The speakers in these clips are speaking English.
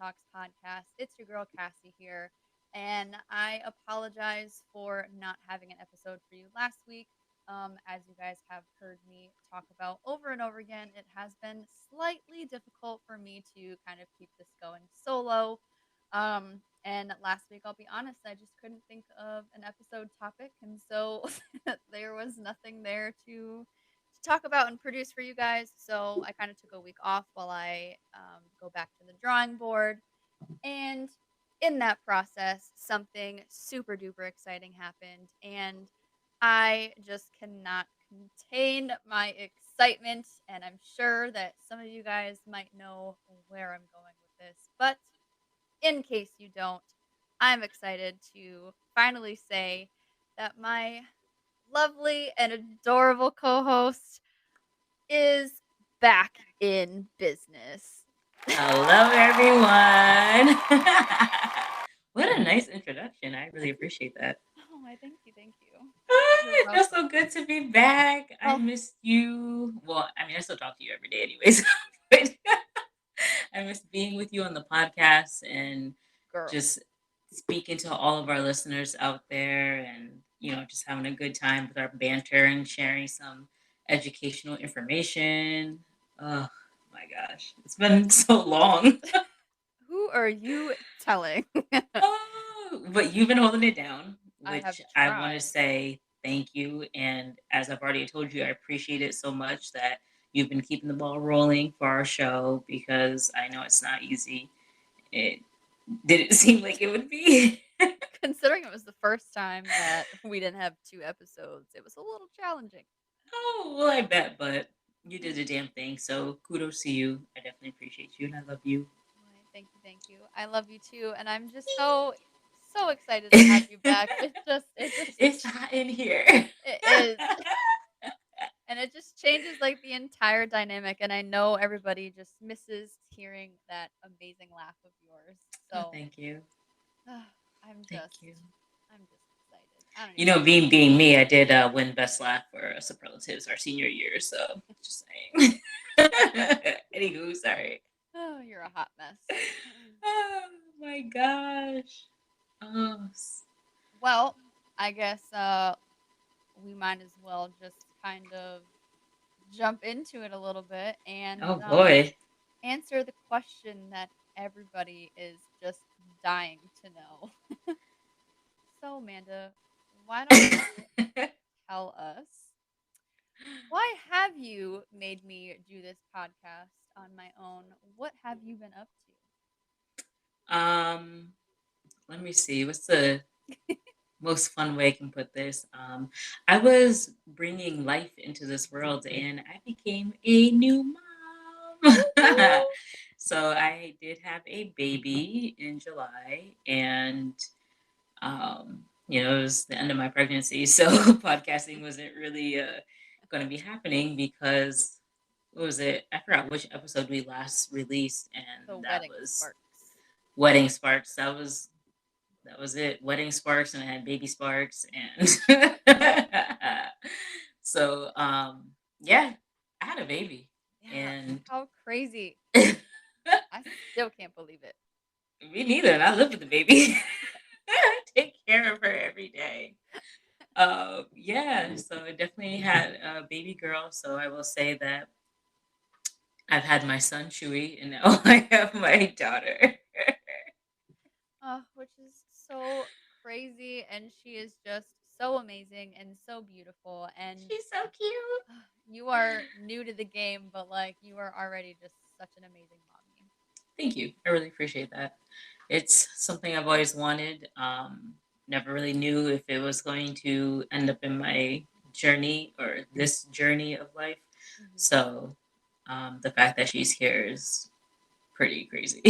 Talks podcast. It's your girl Cassie here, and I apologize for not having an episode for you last week. As you guys have heard me talk about over and over again, it has been slightly difficult for me to kind of keep this going solo. And last week, I'll be honest, I just couldn't think of an episode topic, and so there was nothing there to talk about and produce for you guys. So I kind of took a week off while I go back to the drawing board. And in that process, something super duper exciting happened. And I just cannot contain my excitement. And I'm sure that some of you guys might know where I'm going with this. But in case you don't, I'm excited to finally say that my lovely and adorable co host is back in business. Hello, everyone. What a nice introduction. I really appreciate that. Oh, I thank you, thank you. You're It feels welcome. so good to be back. I Oh, missed you. Well, I mean, I still talk to you every day, anyways. But I miss being with you on the podcast and girl. just speaking to all of our listeners out there and, just having a good time with our banter and sharing some educational information. Oh my gosh, it's been so long. Who are you telling? Oh, but you've been holding it down, I have which I want to tried. say thank you. And as I've already told you, I appreciate it so much that you've been keeping the ball rolling for our show because I know it's not easy. It didn't seem like it would be. Considering it was the first time that we didn't have two episodes, it was a little challenging. Oh, well, I bet, but you did the damn thing. So kudos to you. I definitely appreciate you and I love you. Why, thank you, thank you. I love you too, and I'm just so excited to have you back. It just It's hot in here. it is. And it just changes like the entire dynamic, and I know everybody just misses hearing that amazing laugh of yours. Oh, So thank you. I'm Thank just you. I'm just excited. I don't even know. Being me, I did win Best Laugh for Superlatives our senior year. So just saying. Anywho, sorry. Oh, you're a hot mess. Oh my gosh. Oh, Well, I guess we might as well just kind of jump into it a little bit and oh boy. answer the question that everybody is just dying to know. So, Amanda, why don't you tell us, why have you made me do this podcast on my own? What have you been up um, let me see. What's the most fun way I can put this? I was bringing life into this world, and I became a new to? mom. Woo-hoo! So I did have a baby in July, and it was the end of my pregnancy, so podcasting wasn't really going to be happening because what was it? I forgot which episode we last released, The and that wedding was sparks. Wedding Sparks. That was it. Wedding Sparks, and I had Baby Sparks, and so yeah, I had a baby, Yeah, and how crazy. me I still can't believe it. neither. And I live with the baby. I take care of her every day. Yeah, so I definitely had a baby girl. So I will say that I've had my son Chewy, and now I have my daughter. Which is so crazy, and she is just so amazing and so beautiful. And She's so cute. you are new to the game, but like you are already just such an amazing mommy. Thank you. I really appreciate that. It's something I've always wanted. Never really knew if it was going to end up in my journey or this journey of life. Hmm. So the fact that she's here is pretty crazy.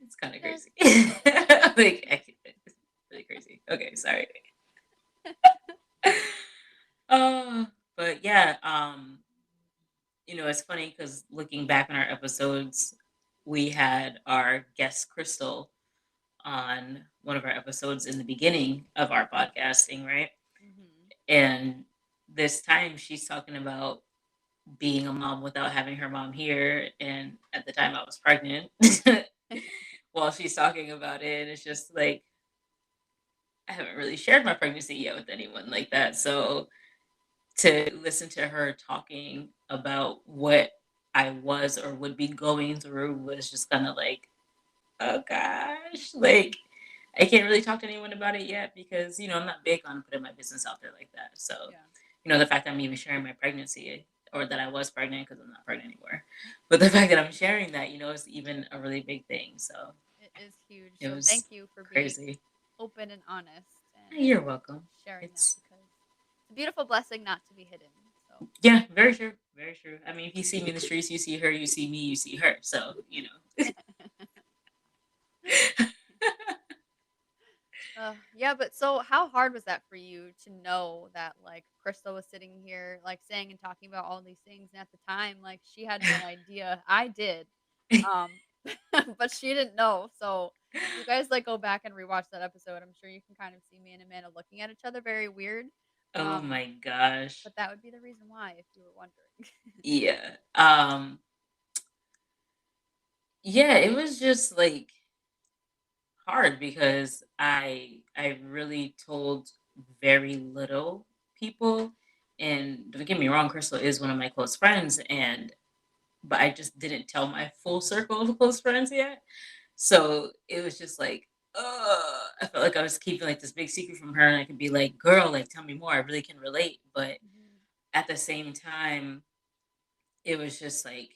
It's kind of Just crazy. It's really crazy. Okay, sorry. Uh, but yeah, it's funny because looking back on our episodes, we had our guest Crystal on one of our episodes in the beginning of our podcasting, right? hmm And this time she's talking about being a mom without having her mom here. And at the time I was pregnant while she's talking about it. And it's just like, I haven't really shared my pregnancy yet with anyone like that. So to listen to her talking about what I was or would be going through was just kind of like, oh gosh, like I can't really talk to anyone about it yet because, I'm not big on putting my business out there like that. So, Yeah. the fact that I'm even sharing my pregnancy or that I was pregnant because I'm not pregnant anymore, but the fact that I'm sharing that, is even a really big thing. So It is huge. it So was thank you for being crazy. open and honest and You're welcome. sharing that It's, because it's a beautiful blessing not to be hidden. So yeah, very true. Very true. I mean, if you see me in the streets, you see her, you see me, you see her. So, yeah, but so how hard was that for you to know that like Crystal was sitting here like saying and talking about all these things and at the time like she had no idea. I did. Um but she didn't know. So if you guys like go back and rewatch that episode, I'm sure you can kind of see me and Amanda looking at each other very weird. Oh Um my gosh. but that would be the reason why if you were wondering. Yeah. Yeah, it was just like hard because I really told very little people. And don't get me wrong, Crystal is one of my close friends, and but I just didn't tell my full circle of close friends yet. So it was just like, I felt like I was keeping like this big secret from her, and I could be like, "Girl, like, tell me more. I really can relate." But Mhm. at the same time, it was just like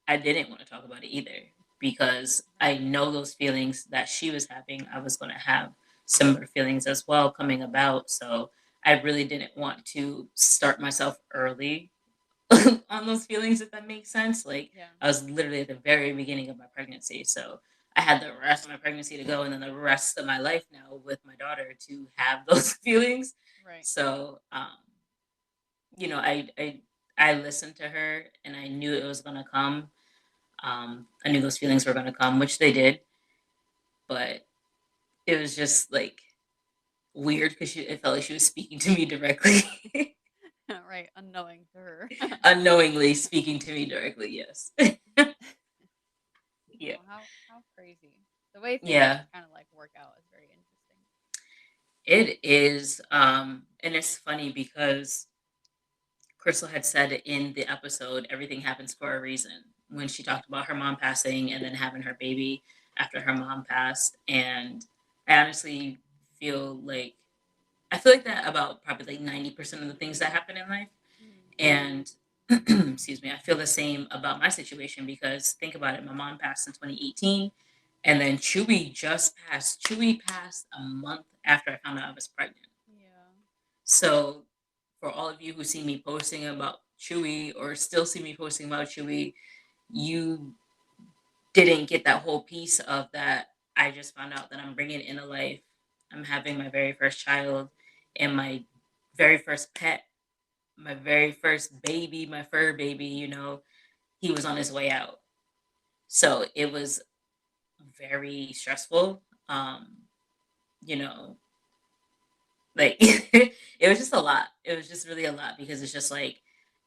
I didn't want to talk about it either because I Right. know those feelings that she was having, I was going to have similar feelings as well coming about. So I really didn't want to start myself early on those feelings, if that makes sense. Like Yeah. I was literally at the very beginning of my pregnancy. So I had the rest of my pregnancy to go and then the rest of my life now with my daughter to have those feelings. Right. So, I listened to her and I knew it was going to come. I knew those feelings were going to come, which they did, but it was just like weird because it felt like she was speaking to me directly, Right. Unknowing to her. unknowingly speaking to me directly. Yes. Yeah. Oh, how crazy. The way things Yeah, just kind of like work out is very interesting. it is. And it's funny because Crystal had said in the episode, everything happens for a reason when she talked about her mom passing and then having her baby after her mom passed. And I honestly feel like I feel like that about probably like 90% of the things that happen in life. Mhm. And excuse me, I feel the same about my situation because think about it. My mom passed in 2018 and then Chewy passed a month after I found out I was pregnant. Yeah. So for all of you who see me posting about Chewy or still see me posting about Chewy, you didn't get that whole piece of that. I just found out that I'm bringing in a life. I'm having my very first child and my very first pet, my very first baby, my fur baby, he was on his way out. So it was very stressful. You know, like it was just a lot. It was just really a lot because it's just like,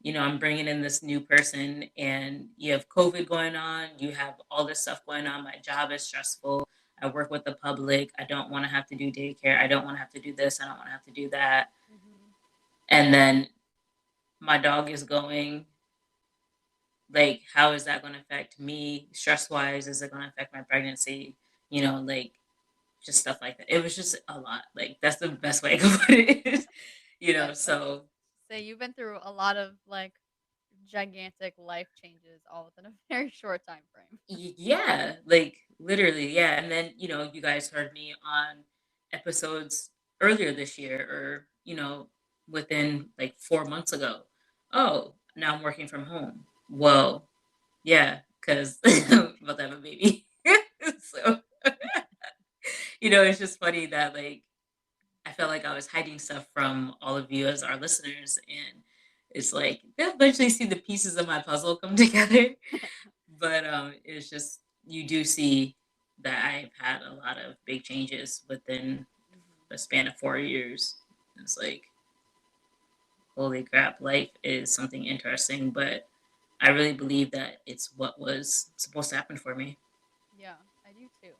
I'm bringing in this new person and you have COVID going on, you have all this stuff going on. My job is stressful. I work with the public. I don't want to have to do daycare. I don't want to have to do this. I don't want to have to do that. Mhm. And then my dog is going. Like, how is that going to affect me stress wise? Is it going to affect my pregnancy? Like just stuff like that. It was just a lot. Like, that's the best way I can put it. Yeah. So So say you've been through a lot of like gigantic life changes all within a very short time frame. yeah, like literally, yeah. And then, you guys heard me on episodes earlier this year or, within like 4 months ago. Oh, now I'm working from home. Well, yeah, because I'm about to have a baby. So, it's just funny that like I felt like I was hiding stuff from all of you as our listeners, and it's like they'll eventually see the pieces of my puzzle come together. But it's just you do see that I've had a lot of big changes within Mhm. a span of 4 years. It's like holy crap, life is something interesting, but I really believe that it's what was supposed to happen for me. Yeah, I do too.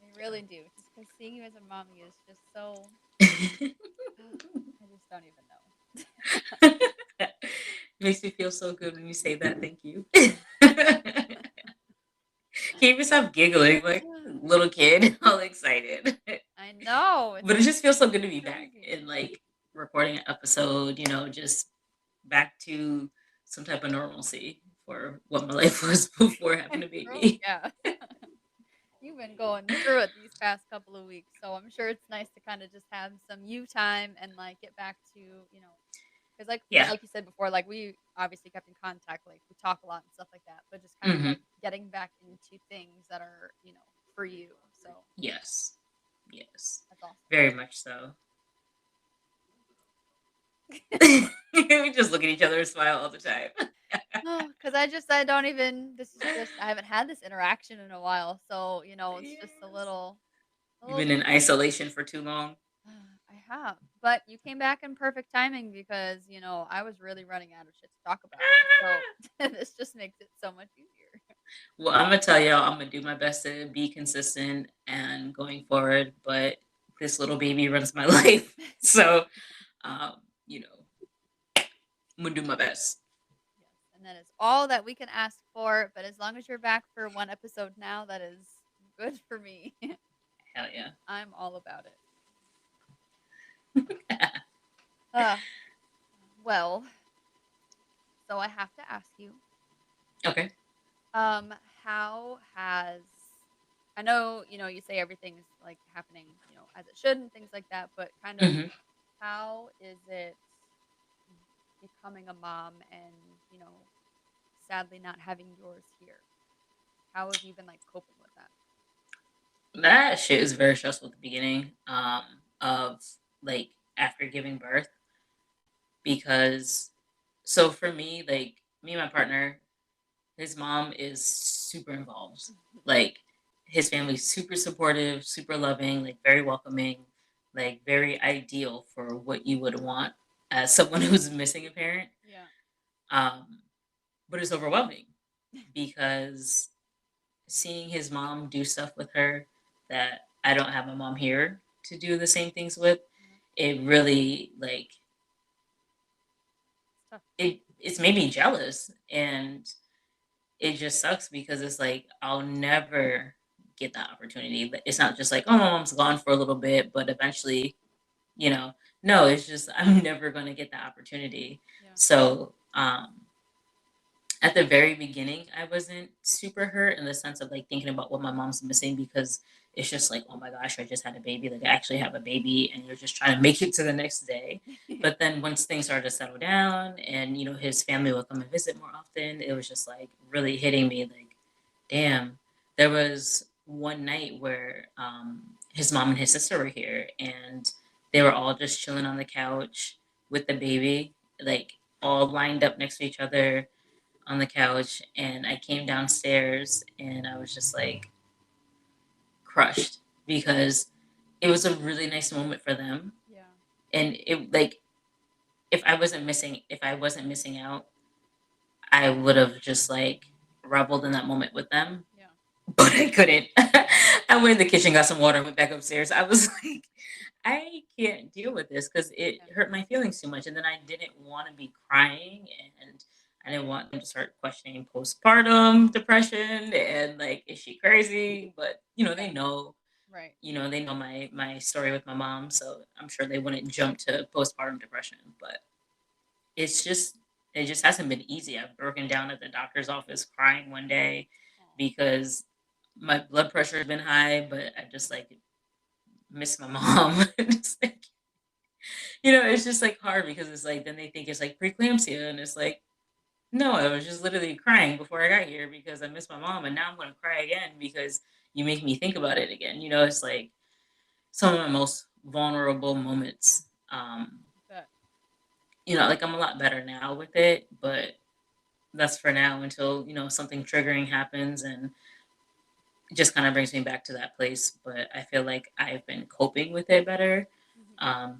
I really do. Just because seeing you as a mommy is just so. I just don't even know. Makes me feel so good when you say that. Thank you. Can't even stop giggling like a little kid, all excited. I know But it just feels so good to be back crazy. and like recording an episode, just back to some type of normalcy for what my life was before having a Girl, baby. yeah. You've been going through it these past couple of weeks, so I'm sure it's nice to kind of just have some you time and like get back to, because Yeah. like you said before, like we obviously kept in contact, like we talk a lot and stuff like that, but just kind of Hmm. like getting back into things that are, for you. So Yes. Yes. that's awesome. Very much so. We just look at each other and smile all the time. Oh, because I don't even, this is just, I haven't had this interaction in a while. So, it's just Yes. a You've little been in strange. isolation for too long. I have, but you came back in perfect timing because, I was really running out of shit to talk about. So this just makes it so much easier. Well, I'm gonna tell y'all, I'm gonna do my best to be consistent and going forward, but this little baby runs my life. So, um, you know, I'm gonna do my best. Yes, and that is all that we can ask for. But as long as you're back for one episode now, that is good for me. Hell yeah. I'm all about it. Uh, well, so I have to ask you, Okay. um, how has I know, you say everything's like happening, as it should and things like that, but kind of Hmm. how is it becoming a mom and, sadly not having yours here? How have you been like coping with that? That shit is very stressful at the beginning, of like after giving birth because so for me, like me and my partner, his mom is super involved. Like his family's super supportive, super loving, like very welcoming, like very ideal for what you would want as someone who's missing a parent. Yeah. Um, but it's overwhelming because seeing his mom do stuff with her that I don't have my mom here to do the same things with, Yeah. it really like It's tough. it's made me jealous and it just sucks because it's like I'll never get that opportunity. But it's not just like, oh, my mom's gone for a little bit, but eventually, you know, no, it's just I'm never gonna get that opportunity. Yeah. So at the very beginning, I wasn't super hurt in the sense of like thinking about what my mom's missing because it's just like, oh my gosh, I just had a baby. Like I actually have a baby, and you're just trying to make it to the next day. But then once things started to settle down, and his family would come and visit more often, it was just like really hitting me. Like, damn, there was one night where his mom and his sister were here, and they were all just chilling on the couch with the baby, like all lined up next to each other on the couch, and I came downstairs and I was just like crushed because it was a really nice moment for them. Yeah. And it like if I wasn't missing out, I would have just like reveled in that moment with them. Yeah. But I couldn't. I went in the kitchen, got some water, and went back upstairs. I was like, I can't deal with this because it Yeah. hurt my feelings too much. And then I didn't want to be crying and I didn't want them to start questioning postpartum depression and like, is she crazy? But Yeah. Right. they know my story with my mom, so I'm sure they wouldn't jump to postpartum depression. But it's just it just hasn't been easy. I've broken down at the doctor's office crying one day Aw. because my blood pressure has been high, but I just like miss my mom. It's like, it's just like hard because it's like then they think it's like preeclampsia, and it's like no, I was just literally crying before I got here because I miss my mom, and now I'm gonna cry again because you make me think about it again. It's like some of my most vulnerable moments. But Like I'm a lot better now with it, but that's for now until something triggering happens and it just kind of brings me back to that place. But I feel like I've been coping with it better.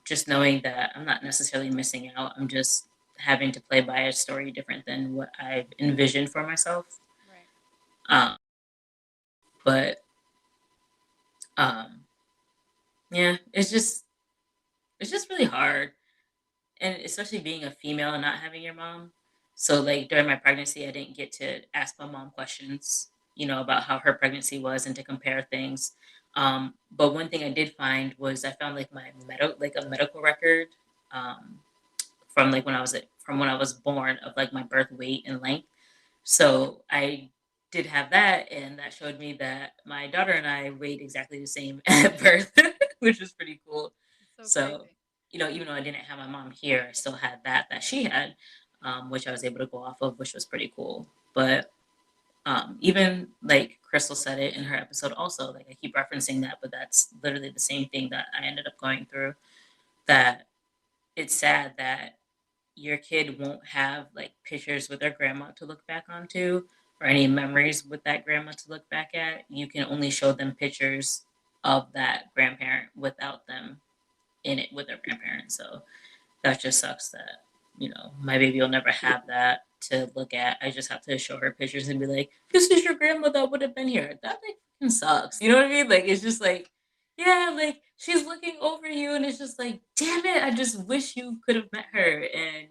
Just knowing that I'm not necessarily missing out. I'm just having to play by a story different than what I've envisioned for myself. Right. Um, but um, yeah, it's just really hard, and especially being a female and not having your mom. So like during my pregnancy, I didn't get to ask my mom questions, about how her pregnancy was and to compare things. But one thing I did find was I found like like a medical record um, from like from when I was born of like my birth weight and length. So I did have that, and that showed me that my daughter and I weighed exactly the same at birth, which was pretty cool. It's so So, crazy. even though I didn't have my mom here, I still had that she had, which I was able to go off of, which was pretty cool. But even like Crystal said it in her episode, also, like I keep referencing that, but that's literally the same thing that I ended up going through. That it's sad that your kid won't have like pictures with their grandma to look back onto or any memories with that grandma to look back at. You can only show them pictures of that grandparent without them in it with their grandparents. So that just sucks that, my baby will never have that to look at. I just have to show her pictures and be like, this is your grandma that would have been here. That like fucking sucks. You know what I mean? Like it's just like, yeah, like she's looking over you and it's just like, damn it, I just wish you could have met her and,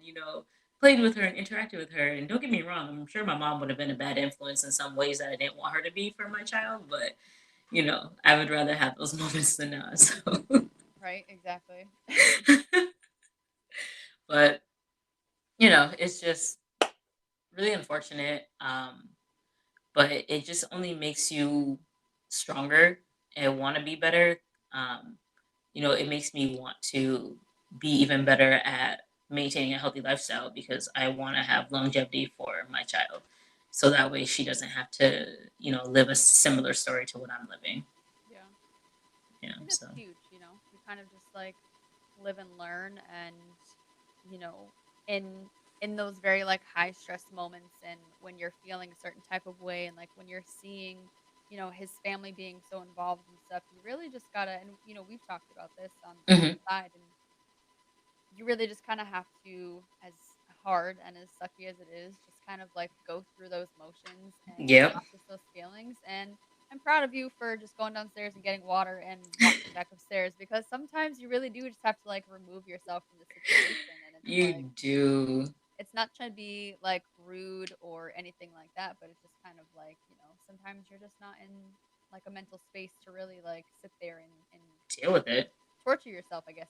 played with her and interacted with her. And don't get me wrong, I'm sure my mom would have been a bad influence in some ways that I didn't want her to be for my child, but I would rather have those moments than not. So Right. Exactly. but it's just really unfortunate. But it just only makes you stronger and want to be better. Um, it makes me want to be even better at maintaining a healthy lifestyle because I want to have longevity for my child. So that way she doesn't have to, live a similar story to what I'm living. Yeah. I think So that's huge. You kind of just like live and learn, and you know, in in those very like high stress moments, and when you're feeling a certain type of way, and like when you're seeing, his family being so involved and stuff, you really just gotta. And we've talked about this on hmm the side, and you really just kind of have to, as hard and as sucky as it is, just kind of like go through those motions and yep. process those feelings. And I'm proud of you for just going downstairs and getting water and walking back upstairs, because sometimes you really do just have to like remove yourself from the situation. And it's like, You do. it's not trying to be like rude or anything like that, but it's just kind of like, sometimes you're just not in like a mental space to really like sit there and Deal with it. torture yourself, I guess,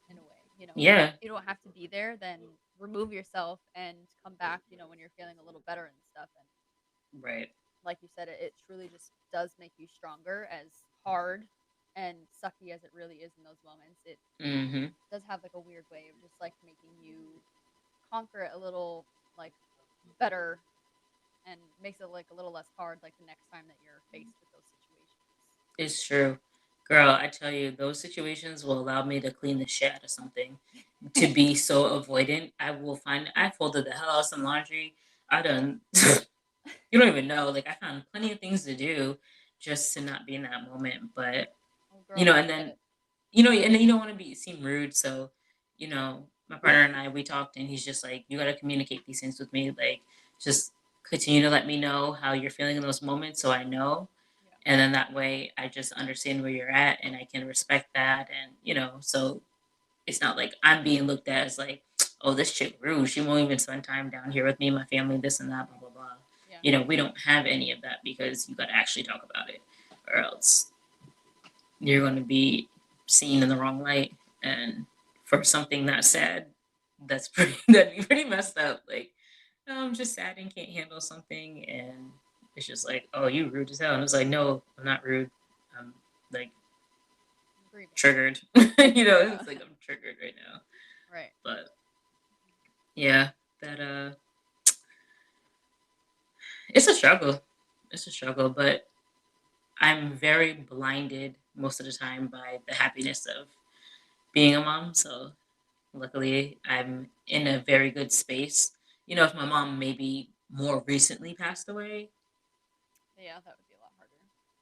in a way. Yeah. You don't have to be there, then remove yourself and come back, when you're feeling a little better and stuff. And Right. like you said, it truly just does make you stronger, as hard and sucky as it really is in those moments. It hmm does have like a weird way of just like making you conquer it a little like better, and makes it like a little less hard like the next time that you're faced with those situations. It's true. Girl, I tell you, those situations will allow me to clean the shit out of something. To be so avoidant, I folded the hell out of some laundry. I done, you don't even know. Like, I found plenty of things to do just to not be in that moment. But, Oh girl, I and get then, it. and then you don't want to seem rude. So, my partner and I, we talked and he's just like, you got to communicate these things with me. Like, just continue to let me know how you're feeling in those moments so I know, Yeah. and then that way I just understand where you're at and I can respect that. And so it's not like I'm being looked at as like, oh, this chick rude, she won't even spend time down here with me and my family, this and that, blah blah blah. Yeah. We don't have any of that because you got to actually talk about it, or else you're going to be seen in the wrong light. And for something that sad, that's pretty that'd be pretty messed up. Like, "No, I'm just sad and can't handle something," and it's just like, "Oh, you rude as hell." And it's like, "No, I'm not rude. I'm like I'm grieving. triggered." Yeah. It's like I'm triggered right now. Right. But yeah, that it's a struggle. It's a struggle, but I'm very blinded most of the time by the happiness of being a mom. So luckily, I'm in a very good space. If my mom maybe more recently passed away, Yeah, that would be a lot harder.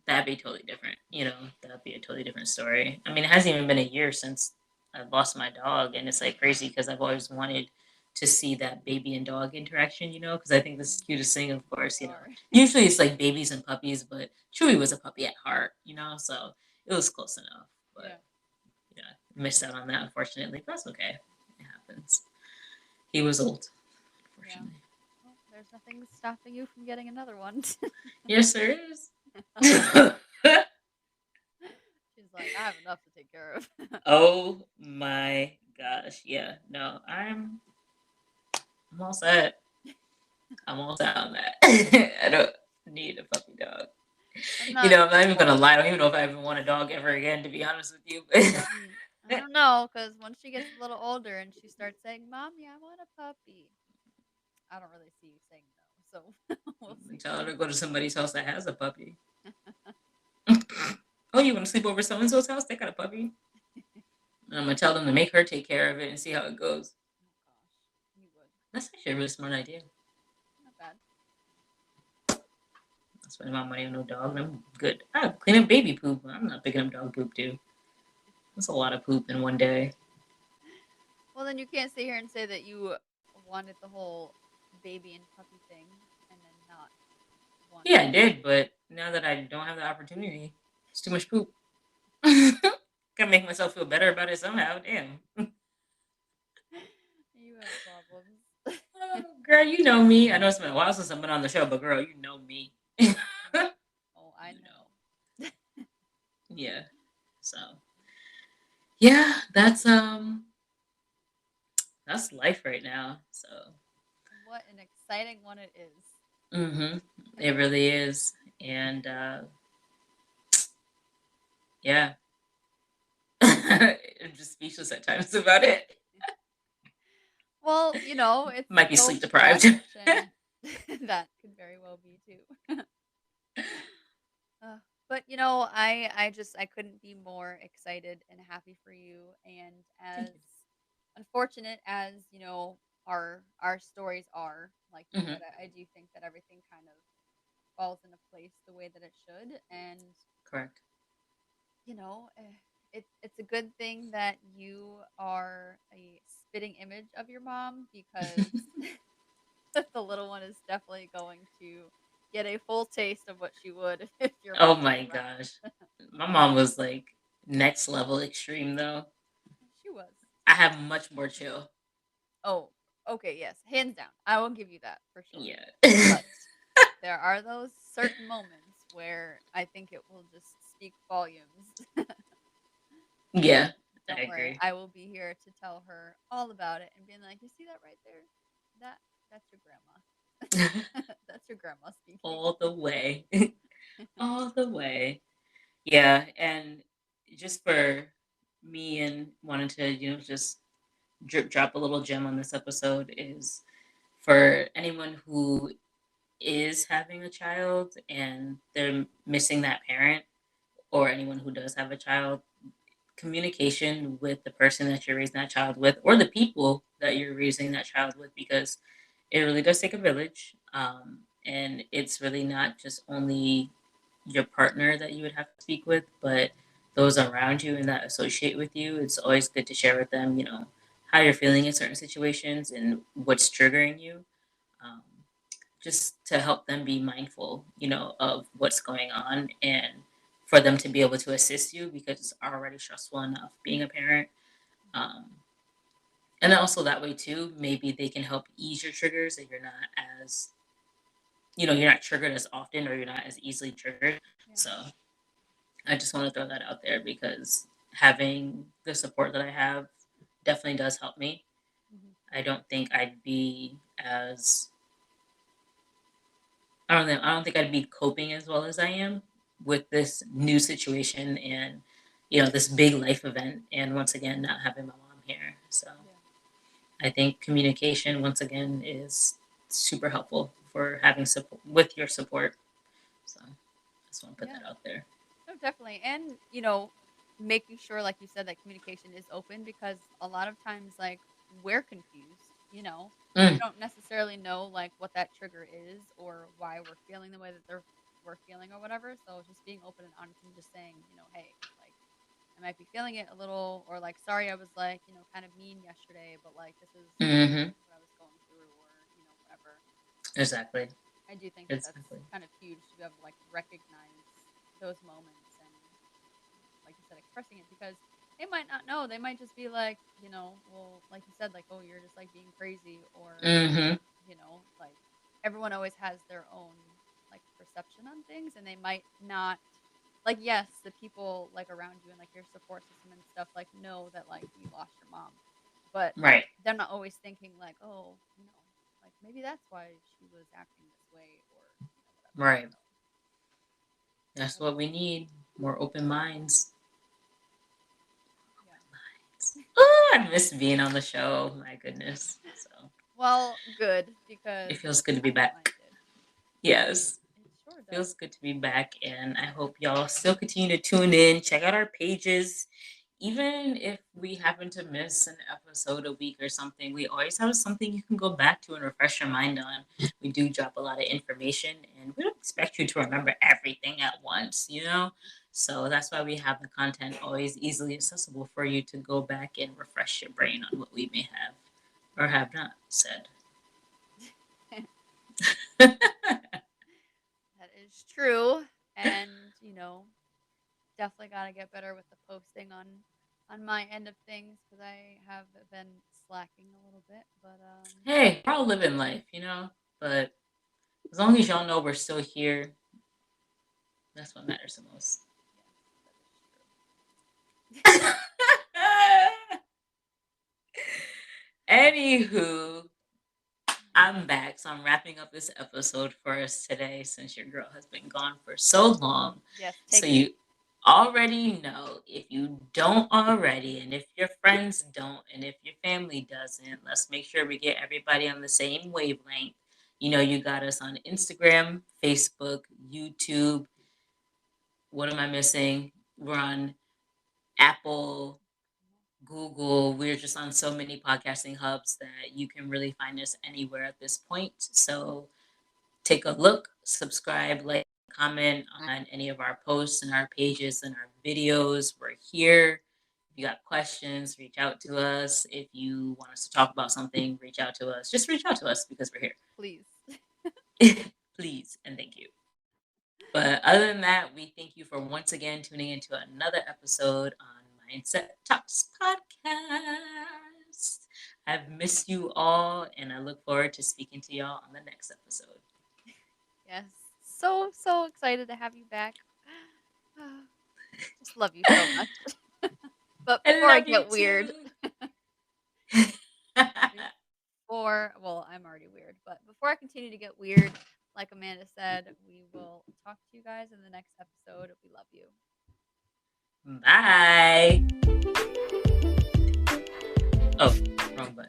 that'd be totally different. That'd be a totally different story. I mean, it hasn't even been a year since. I lost my dog, and it's like crazy because I've always wanted to see that baby and dog interaction, because I think this is the cutest thing, of course. Are. Usually it's like babies and puppies, but Chewy was a puppy at heart, so it was close enough. Yeah. But I missed out on that, unfortunately. But that's okay. It happens. He was old, Yeah. unfortunately. Well, there's nothing stopping you from getting another one. Yes, there is. She's like, I have enough to take care of. Oh my gosh. Yeah. No, I'm all set. I'm all set on that. I don't need a puppy dog. I'm I'm not. not even gonna lie. I don't even know if I even want a dog ever again, to be honest with you. I don't know, because once she gets a little older and she starts saying, "Mommy, I want a puppy," I don't really see you saying no. So we'll see. Tell her to go to somebody's house that has a puppy. Oh, you want to sleep over so and so's house? They got a puppy. And I'm gonna tell them to make her take care of it and see how it goes. Oh gosh, you would. That's actually a really smart idea. Not bad. I spend my money on no dog, and I'm good. I clean up baby poop. I'm not picking up dog poop, too. That's a lot of poop in one day. Well, then you can't sit here and say that you wanted the whole baby and puppy thing and then not want. Yeah, I did, but now that I don't have the opportunity, it's too much poop. Gotta make myself feel better about it somehow. Damn. You have problems. Girl, you know me. I know it's been a while since I've been on the show, but girl, you know me. Oh, I know. Yeah. So yeah, that's life right now. So What an exciting one it is. it really is. And yeah. I'm just speechless at times about it. Well, it's Might be so sleep deprived. fresh, and that could very well be too. But I couldn't be more excited and happy for you. And Thank as unfortunate as our stories are, like you you. said, I do think that everything kind of falls into place the way that it should. And Correct. it's a good thing that you are a spitting image of your mom, because the little one is definitely going to get a full taste of what she would if your Oh mom was my around. gosh. My mom was like next level extreme though. She was. I have much more chill. Oh, okay, yes, hands down. I will give you that for sure. Yeah. But there are those certain moments where I think it will just speak volumes. Yeah. I Don't worry, agree. I will be here to tell her all about it and being like, "You see that right there? That that's your grandma. That's your grandma speaking." All the way. All the way. Yeah. And just for me and wanting to, just drop a little gem on this episode is for anyone who is having a child and they're missing that parent, or anyone who does have a child, communication with the person that you're raising that child with, or the people that you're raising that child with, because it really does take a village. And it's really not just only your partner that you would have to speak with, but those around you and that associate with you. It's always good to share with them, how you're feeling in certain situations and what's triggering you. Um, just to help them be mindful, of what's going on, and for them to be able to assist you because it's already stressful enough being a parent. Um, and also that way too, maybe they can help ease your triggers, that you're not as, you're not triggered as often, or you're not as easily triggered. Yeah. So I just want to throw that out there because having the support that I have definitely does help me. Mhm. I don't think I'd be as I don't know. I don't think I'd be coping as well as I am with this new situation and this big life event. And once again, not having my mom here. So Yeah. I think communication once again is super helpful for having support with your support. So I just want to put Yeah. that out there. No, definitely. And, making sure, like you said, that communication is open, because a lot of times, like, we're confused, we Mm, don't necessarily know, like, what that trigger is or why we're feeling the way that we're feeling or whatever. So just being open and honest and just saying, hey, like, I might be feeling it a little, or like, sorry, I was like, kind of mean yesterday, but like, this is Mhm. what I was going through, or whatever. Exactly. I do think that that's Exactly. kind of huge to be able to like recognize those moments and, like you said, expressing it because they might not know. They might just be like, well, like you said, like, oh, you're just like being crazy, or Mhm. like everyone always has their own like perception on things, and they might not like, yes, the people like around you and like your support system and stuff like know that like you lost your mom, but Right. they're not always thinking like, oh, like maybe that's why she was acting this way, or whatever. Right. So That's that is what we need. More open minds. yeah. Oh, I miss being on the show. My goodness. So Well, good it because feels good to be I don't mind back. it. Yes. It sure does. Feels good to be back. And I hope y'all still continue to tune in, check out our pages. Even if we happen to miss an episode a week or something, we always have something you can go back to and refresh your mind on. We do drop a lot of information and we don't expect you to remember everything at once. So that's why we have the content always easily accessible for you to go back and refresh your brain on what we may have or have not said. That is true, and definitely got to get better with the posting on my end of things because I have been slacking a little bit. But Hey, we're all living life. But as long as y'all know we're still here, that's what matters the most. yes, that is true. Anywho, I'm back. So I'm wrapping up this episode for us today since your girl has been gone for so long. Yes, So take it. you already know, if you don't already, and if your friends don't, and if your family doesn't, let's make sure we get everybody on the same wavelength. You got us on Instagram, Facebook, YouTube. What am I missing? We're on Apple, Google. We're just on so many podcasting hubs that you can really find us anywhere at this point. So take a look, subscribe, like, comment on any of our posts and our pages and our videos. We're here. If you got questions, reach out to us. If you want us to talk about something, reach out to us. Just reach out to us because we're Please. here. Please and thank you. But other than that, we thank you for once again tuning into another episode on Mindset Talks Podcast. I've missed you all, and I look forward to speaking to y'all on the next episode. Yes, so excited to have you back. Just love you so much. But I before I love you get weird, too. well, I'm already weird, but before I continue to get weird, like Amanda said, we will talk to you guys in the next episode. We love you. Bye.